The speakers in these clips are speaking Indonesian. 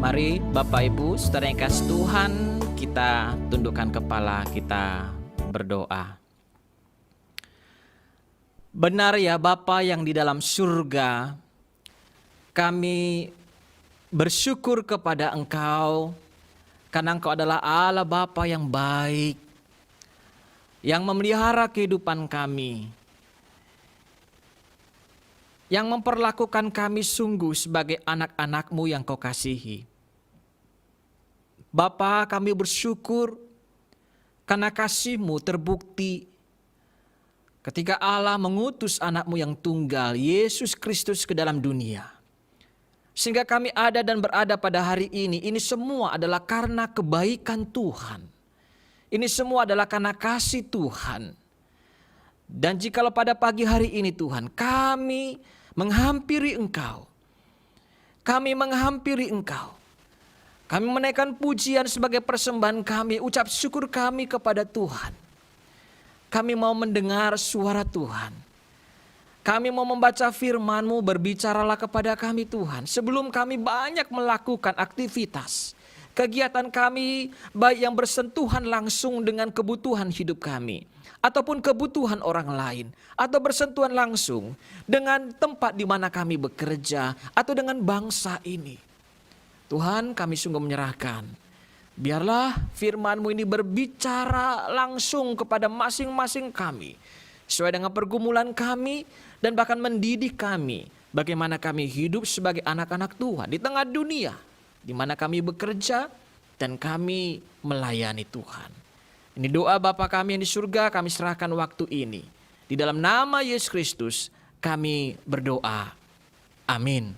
Mari Bapak Ibu, saudara yang kasih Tuhan, kita tundukkan kepala, kita berdoa. Benar ya Bapa yang di dalam surga, kami bersyukur kepada Engkau, karena Engkau adalah Allah Bapa yang baik, yang memelihara kehidupan kami, yang memperlakukan kami sungguh sebagai anak-anak-Mu yang Kau kasihi. Bapa, kami bersyukur karena kasih-Mu terbukti ketika Allah mengutus anak-Mu yang tunggal, Yesus Kristus, ke dalam dunia. Sehingga kami ada dan berada pada hari ini semua adalah karena kebaikan Tuhan. Ini semua adalah karena kasih Tuhan. Dan jikalau pada pagi hari ini Tuhan, kami menghampiri Engkau. Kami menghampiri Engkau. Kami menaikkan pujian sebagai persembahan kami, ucap syukur kami kepada Tuhan. Kami mau mendengar suara Tuhan. Kami mau membaca firman-Mu, berbicaralah kepada kami Tuhan. Sebelum kami banyak melakukan aktivitas, kegiatan kami baik yang bersentuhan langsung dengan kebutuhan hidup kami, ataupun kebutuhan orang lain, atau bersentuhan langsung dengan tempat di mana kami bekerja, atau dengan bangsa ini. Tuhan, kami sungguh menyerahkan. Biarlah firman-Mu ini berbicara langsung kepada masing-masing kami, sesuai dengan pergumulan kami, dan bahkan mendidik kami bagaimana kami hidup sebagai anak-anak Tuhan di tengah dunia, di mana kami bekerja dan kami melayani Tuhan. Ini doa Bapa kami yang di surga, kami serahkan waktu ini. Di dalam nama Yesus Kristus kami berdoa. Amin.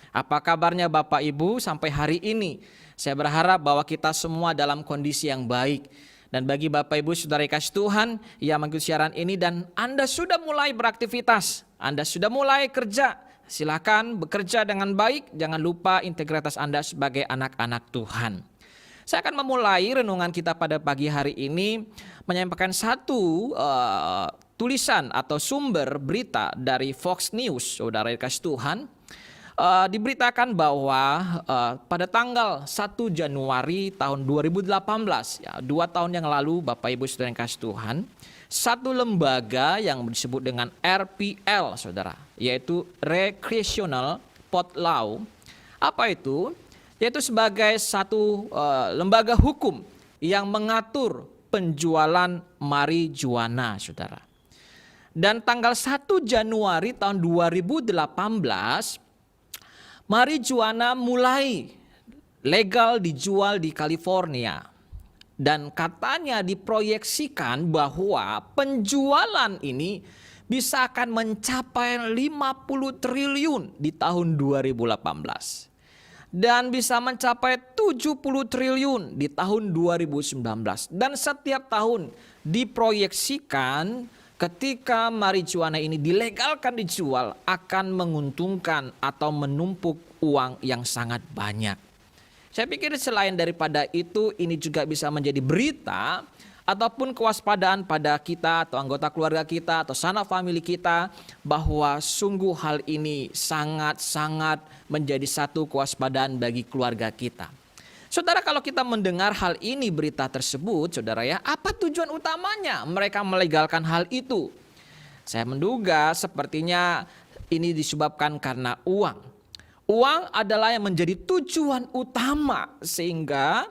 Apa kabarnya Bapak Ibu sampai hari ini? Saya berharap bahwa kita semua dalam kondisi yang baik. Dan bagi Bapak Ibu saudara kasih Tuhan yang mengikuti siaran ini dan Anda sudah mulai beraktivitas, Anda sudah mulai kerja, silakan bekerja dengan baik. Jangan lupa integritas Anda sebagai anak-anak Tuhan. Saya akan memulai renungan kita pada pagi hari ini menyampaikan satu tulisan atau sumber berita dari Fox News, saudara kasih Tuhan. Diberitakan bahwa pada tanggal 1 Januari tahun 2018, ya, 2 tahun yang lalu Bapak Ibu saudara yang kasih Tuhan, satu lembaga yang disebut dengan RPL, saudara, yaitu Recreational Pot Law. Apa itu? Yaitu sebagai satu lembaga hukum yang mengatur penjualan marijuana, saudara. Dan tanggal 1 Januari tahun 2018, marijuana mulai legal dijual di California. Dan katanya diproyeksikan bahwa penjualan ini bisa akan mencapai 50 triliun di tahun 2018. Dan bisa mencapai 70 triliun di tahun 2019. Dan setiap tahun diproyeksikan ketika marijuana ini dilegalkan dijual akan menguntungkan atau menumpuk uang yang sangat banyak. Saya pikir selain daripada itu, ini juga bisa menjadi berita ataupun kewaspadaan pada kita atau anggota keluarga kita atau sanak famili kita bahwa sungguh hal ini sangat-sangat menjadi satu kewaspadaan bagi keluarga kita. Saudara, kalau kita mendengar hal ini, berita tersebut, saudara ya, apa tujuan utamanya mereka melegalkan hal itu? Saya menduga sepertinya ini disebabkan karena uang. Uang adalah yang menjadi tujuan utama sehingga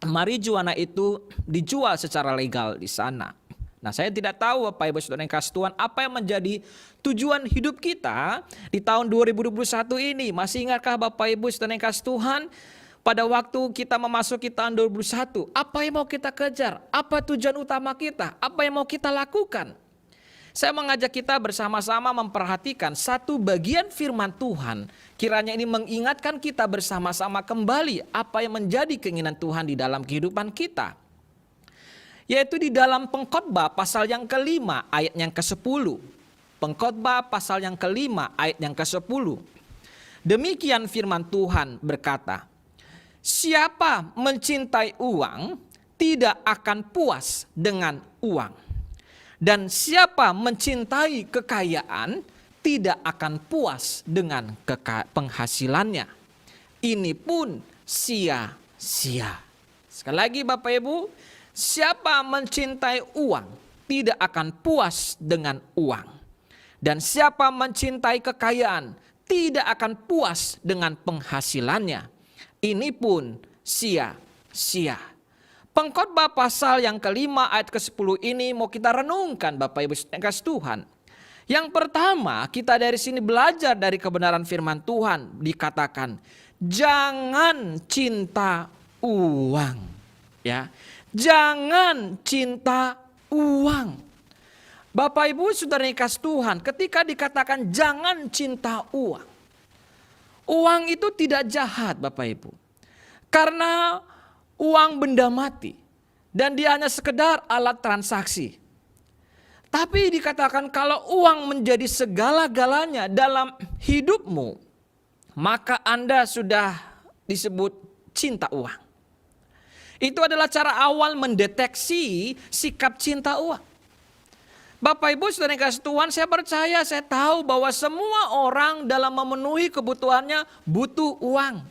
marijuana itu dijual secara legal di sana. Nah, saya tidak tahu Bapak Ibu saudara yang kasih Tuhan, apa yang menjadi tujuan hidup kita di tahun 2021 ini. Masih ingatkah Bapak Ibu saudara yang kasih Tuhan? Pada waktu kita memasuki tahun 2021, apa yang mau kita kejar? Apa tujuan utama kita? Apa yang mau kita lakukan? Saya mengajak kita bersama-sama memperhatikan satu bagian firman Tuhan. Kiranya ini mengingatkan kita bersama-sama kembali apa yang menjadi keinginan Tuhan di dalam kehidupan kita. Yaitu di dalam Pengkhotbah pasal yang ke-5 ayat yang ke-10. Pengkhotbah pasal yang ke-5 ayat yang ke-10. Demikian firman Tuhan berkata, siapa mencintai uang tidak akan puas dengan uang. Dan siapa mencintai kekayaan tidak akan puas dengan penghasilannya. ini pun sia-sia. Sekali lagi Bapak Ibu, siapa mencintai uang tidak akan puas dengan uang. Dan siapa mencintai kekayaan tidak akan puas dengan penghasilannya. Ini pun sia-sia. Pengkhotbah pasal yang kelima ayat ke-10 ini mau kita renungkan Bapak Ibu yang kasih Tuhan. Yang pertama, kita dari sini belajar dari kebenaran firman Tuhan, dikatakan jangan cinta uang. Ya. Jangan cinta uang. Bapak Ibu Saudara yang kasih Tuhan, ketika dikatakan jangan cinta uang. Uang itu tidak jahat Bapak Ibu. Karena uang benda mati dan dia hanya sekedar alat transaksi. Tapi dikatakan kalau uang menjadi segala-galanya dalam hidupmu, maka Anda sudah disebut cinta uang. Itu adalah cara awal mendeteksi sikap cinta uang. Bapak Ibu Saudara yang kasih Tuhan, saya percaya, saya tahu bahwa semua orang dalam memenuhi kebutuhannya butuh uang.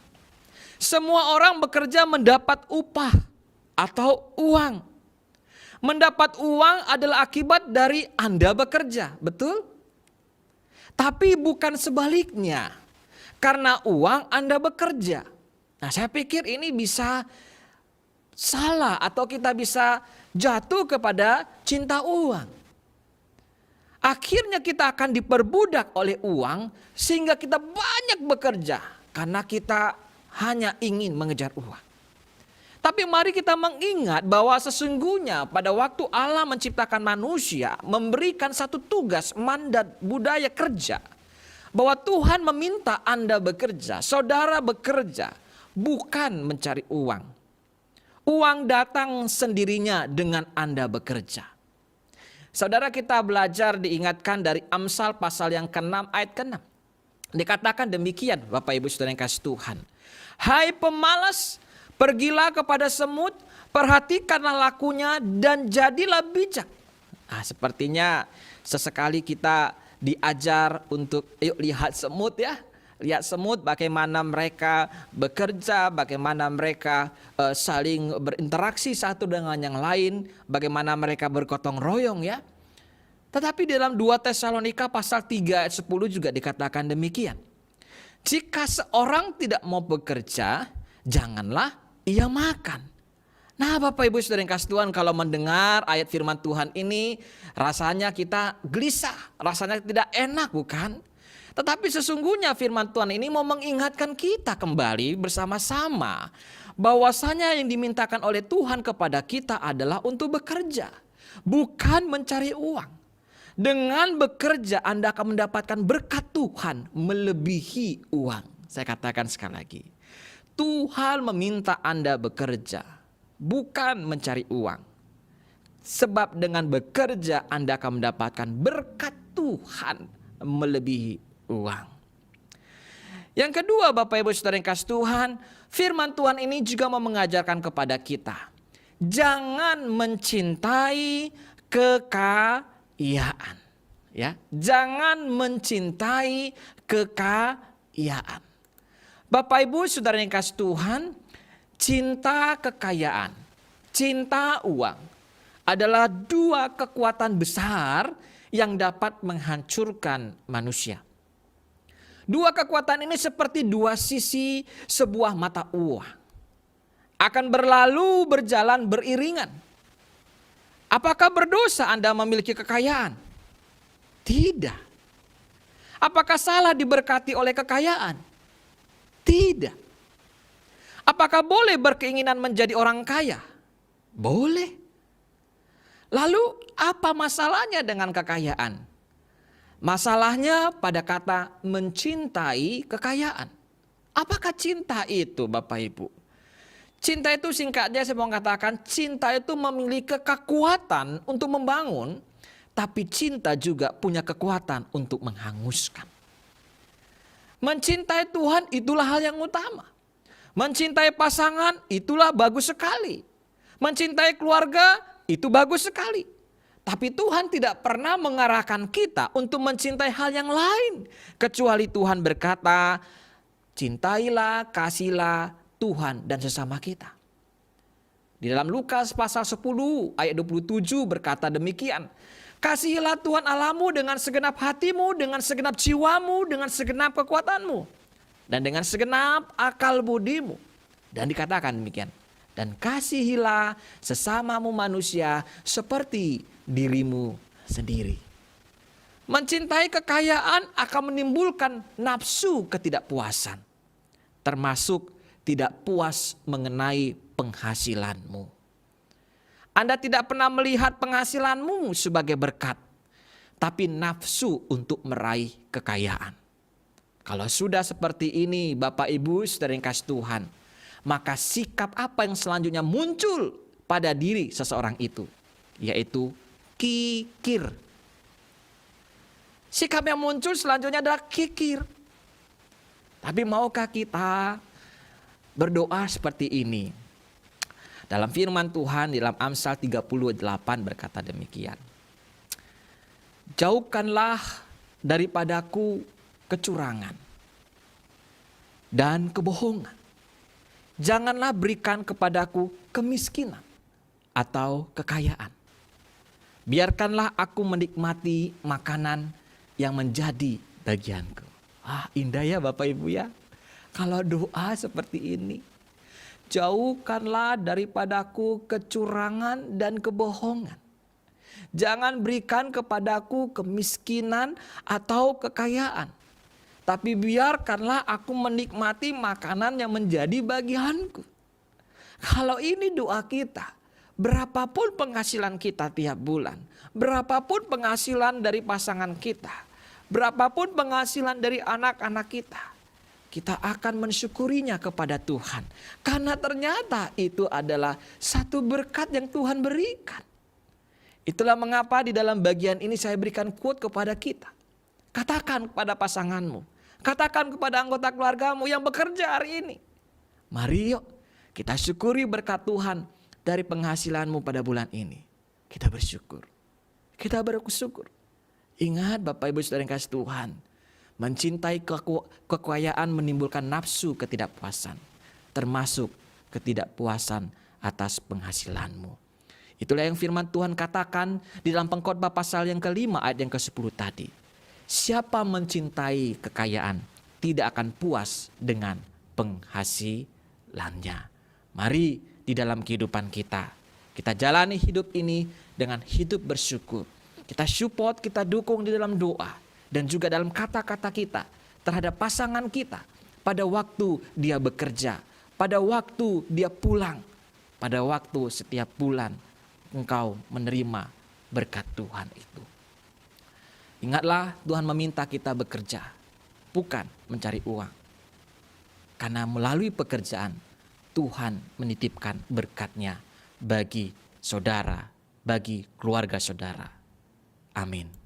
Semua orang bekerja mendapat upah atau uang. Mendapat uang adalah akibat dari Anda bekerja, betul? Tapi bukan sebaliknya. Karena uang Anda bekerja. Nah, saya pikir ini bisa salah atau kita bisa jatuh kepada cinta uang. Akhirnya kita akan diperbudak oleh uang sehingga kita banyak bekerja karena kita hanya ingin mengejar uang. Tapi mari kita mengingat bahwa sesungguhnya pada waktu Allah menciptakan manusia, memberikan satu tugas, mandat, budaya kerja. Bahwa Tuhan meminta Anda bekerja, saudara bekerja, bukan mencari uang. Uang datang sendirinya dengan Anda bekerja. Saudara, kita belajar diingatkan dari Amsal pasal yang ke-6 ayat ke-6. Dikatakan demikian Bapak Ibu Saudara yang kasih Tuhan. Hai pemalas, pergilah kepada semut, perhatikanlah lakunya dan jadilah bijak. Nah, sepertinya sesekali kita diajar untuk yuk lihat semut ya. Lihat semut bagaimana mereka bekerja, bagaimana mereka saling berinteraksi satu dengan yang lain, bagaimana mereka bergotong royong ya. Tetapi dalam 2 Tesalonika pasal 3 ayat 10 juga dikatakan demikian. Jika seorang tidak mau bekerja, janganlah ia makan. Nah Bapak Ibu Saudara yang kasih Tuhan, kalau mendengar ayat firman Tuhan ini rasanya kita gelisah, rasanya tidak enak bukan? Tetapi sesungguhnya firman Tuhan ini mau mengingatkan kita kembali bersama-sama bahwasanya yang dimintakan oleh Tuhan kepada kita adalah untuk bekerja, bukan mencari uang. Dengan bekerja Anda akan mendapatkan berkat Tuhan melebihi uang. Saya katakan sekali lagi, Tuhan meminta Anda bekerja, bukan mencari uang. Sebab dengan bekerja Anda akan mendapatkan berkat Tuhan melebihi uang. Yang kedua Bapak Ibu Saudara yang kasih Tuhan, firman Tuhan ini juga mau mengajarkan kepada kita, jangan mencintai kekayaan. Ya, jangan mencintai kekayaan. Bapak Ibu Saudara yang kasih Tuhan, cinta kekayaan, cinta uang adalah dua kekuatan besar yang dapat menghancurkan manusia. Dua kekuatan ini seperti dua sisi sebuah mata uang. Akan berlalu berjalan beriringan. Apakah berdosa Anda memiliki kekayaan? Tidak. Apakah salah diberkati oleh kekayaan? Tidak. Apakah boleh berkeinginan menjadi orang kaya? Boleh. Lalu apa masalahnya dengan kekayaan? Masalahnya pada kata mencintai kekayaan. Apakah cinta itu Bapak Ibu? Cinta itu singkatnya saya mau katakan, cinta itu memiliki kekuatan untuk membangun, tapi cinta juga punya kekuatan untuk menghanguskan. Mencintai Tuhan itulah hal yang utama. Mencintai pasangan itulah bagus sekali. Mencintai keluarga itu bagus sekali. Tapi Tuhan tidak pernah mengarahkan kita untuk mencintai hal yang lain. Kecuali Tuhan berkata, Cintailah, kasihilah Tuhan dan sesama kita. Di dalam Lukas pasal 10 ayat 27 berkata demikian. Kasihilah Tuhan Allahmu dengan segenap hatimu, dengan segenap jiwamu, dengan segenap kekuatanmu, dan dengan segenap akal budimu. Dan dikatakan demikian. Dan kasihilah sesamamu manusia seperti dirimu sendiri. Mencintai kekayaan akan menimbulkan nafsu ketidakpuasan, termasuk tidak puas mengenai penghasilanmu. Anda tidak pernah melihat penghasilanmu sebagai berkat, tapi nafsu untuk meraih kekayaan. Kalau sudah seperti ini, Bapak Ibu saudara yang kasih Tuhan, maka sikap apa yang selanjutnya muncul pada diri seseorang itu, yaitu kikir. Sikap yang muncul selanjutnya adalah kikir. Tapi maukah kita berdoa seperti ini? Dalam firman Tuhan di dalam Amsal 38 berkata demikian. Jauhkanlah daripadaku kecurangan dan kebohongan. Janganlah berikan kepadaku kemiskinan atau kekayaan. Biarkanlah aku menikmati makanan yang menjadi bagianku. Indah ya Bapak Ibu ya. Kalau doa seperti ini. Jauhkanlah daripadaku kecurangan dan kebohongan. Jangan berikan kepadaku kemiskinan atau kekayaan. Tapi biarkanlah aku menikmati makanan yang menjadi bagianku. Kalau ini doa kita, berapapun penghasilan kita tiap bulan, berapapun penghasilan dari pasangan kita, berapapun penghasilan dari anak-anak kita akan mensyukurinya kepada Tuhan. Karena ternyata itu adalah satu berkat yang Tuhan berikan. Itulah mengapa di dalam bagian ini saya berikan quote kepada kita. Katakan kepada pasanganmu, katakan kepada anggota keluargamu yang bekerja hari ini. Mari yuk kita syukuri berkat Tuhan dari penghasilanmu pada bulan ini. Kita bersyukur. Kita bersyukur. Ingat Bapak Ibu saudara yang kasih Tuhan. Mencintai kekayaan menimbulkan nafsu ketidakpuasan. Termasuk ketidakpuasan atas penghasilanmu. Itulah yang firman Tuhan katakan di dalam Pengkhotbah pasal yang ke-5 ayat yang ke-10 tadi. Siapa mencintai kekayaan tidak akan puas dengan penghasilannya. Mari di dalam kehidupan kita jalani hidup ini dengan hidup bersyukur. Kita support, kita dukung di dalam doa. Dan juga dalam kata-kata kita terhadap pasangan kita. Pada waktu dia bekerja. Pada waktu dia pulang. Pada waktu setiap bulan engkau menerima berkat Tuhan itu. Ingatlah Tuhan meminta kita bekerja. Bukan mencari uang. Karena melalui pekerjaan Tuhan menitipkan berkat-Nya bagi saudara, bagi keluarga saudara. Amin.